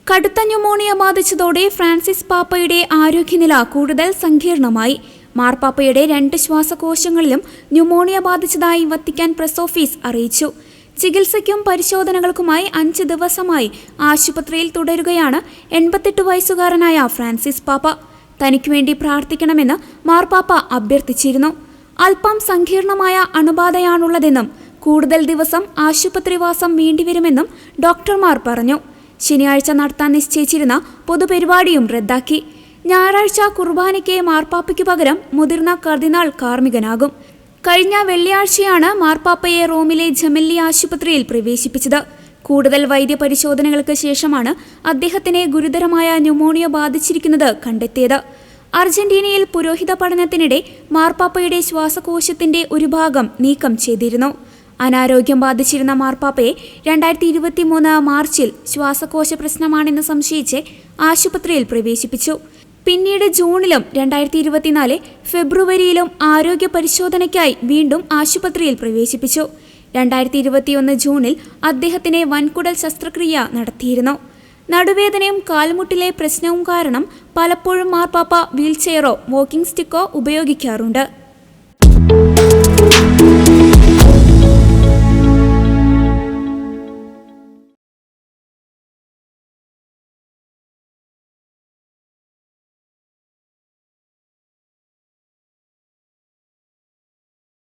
കടുത്ത pneumonia ബാധിച്ചതോടെ Francis പാപ്പയുടെ ആരോഗ്യനില കൂടുതൽ സങ്കീർണമായി. മാർപ്പാപ്പയുടെ 2 ശ്വാസകോശങ്ങളിലും ന്യൂമോണിയ ബാധിച്ചതായി വത്തിക്കാൻ പ്രസ് ഓഫീസ് അറിയിച്ചു. ചികിത്സയ്ക്കും പരിശോധനകൾക്കുമായി 5 ദിവസമായി ആശുപത്രിയിൽ തുടരുകയാണ് 88 വയസ്സുകാരനായ ഫ്രാൻസിസ് പാപ്പ. തനിക്കുവേണ്ടി പ്രാർത്ഥിക്കണമെന്ന് മാർപ്പാപ്പ അഭ്യർത്ഥിച്ചിരുന്നു. അല്പം സങ്കീർണമായ അണുബാധയാണുള്ളതെന്നും കൂടുതൽ ദിവസം ആശുപത്രിവാസം വേണ്ടിവരുമെന്നും ഡോക്ടർമാർ പറഞ്ഞു. ശനിയാഴ്ച നടത്താൻ നിശ്ചയിച്ചിരുന്ന പൊതുപരിപാടിയും റദ്ദാക്കി. ഞായറാഴ്ച കുർബാനയ്ക്ക് മാർപ്പാപ്പയ്ക്ക് പകരം മുതിർന്ന കർദിനാൾ കാർമ്മികനാകും. കഴിഞ്ഞ വെള്ളിയാഴ്ചയാണ് മാർപ്പാപ്പയെ റോമിലെ ജെമെല്ലി ആശുപത്രിയിൽ പ്രവേശിപ്പിച്ചത്. കൂടുതൽ വൈദ്യപരിശോധനകൾക്ക് ശേഷമാണ് അദ്ദേഹത്തിന് ഗുരുതരമായ ന്യൂമോണിയ ബാധിച്ചിരിക്കുന്നത് കണ്ടെത്തിയത്. അർജന്റീനയിൽ പുരോഹിത പഠനത്തിനിടെ മാർപ്പാപ്പയുടെ ശ്വാസകോശത്തിന്റെ ഒരു ഭാഗം നീക്കം ചെയ്തിരുന്നു. അനാരോഗ്യം ബാധിച്ചിരുന്ന മാർപ്പാപ്പയെ 2023 മാർച്ചിൽ ശ്വാസകോശ പ്രശ്നമാണെന്ന് സംശയിച്ച് ആശുപത്രിയിൽ പ്രവേശിപ്പിച്ചു. പിന്നീട് ജൂണിലും 2024 ഫെബ്രുവരിയിലും ആരോഗ്യ പരിശോധനയ്ക്കായി വീണ്ടും ആശുപത്രിയിൽ പ്രവേശിപ്പിച്ചു. 2021 ജൂണിൽ അദ്ദേഹത്തിന് വൻകുടൽ ശസ്ത്രക്രിയ നടത്തിയിരുന്നു. നടുവേദനയും കാൽമുട്ടിലെ പ്രശ്നവും കാരണം പലപ്പോഴും മാർപ്പാപ്പ വീൽചെയറോ വാക്കിംഗ് സ്റ്റിക്കോ ഉപയോഗിക്കാറുണ്ട്.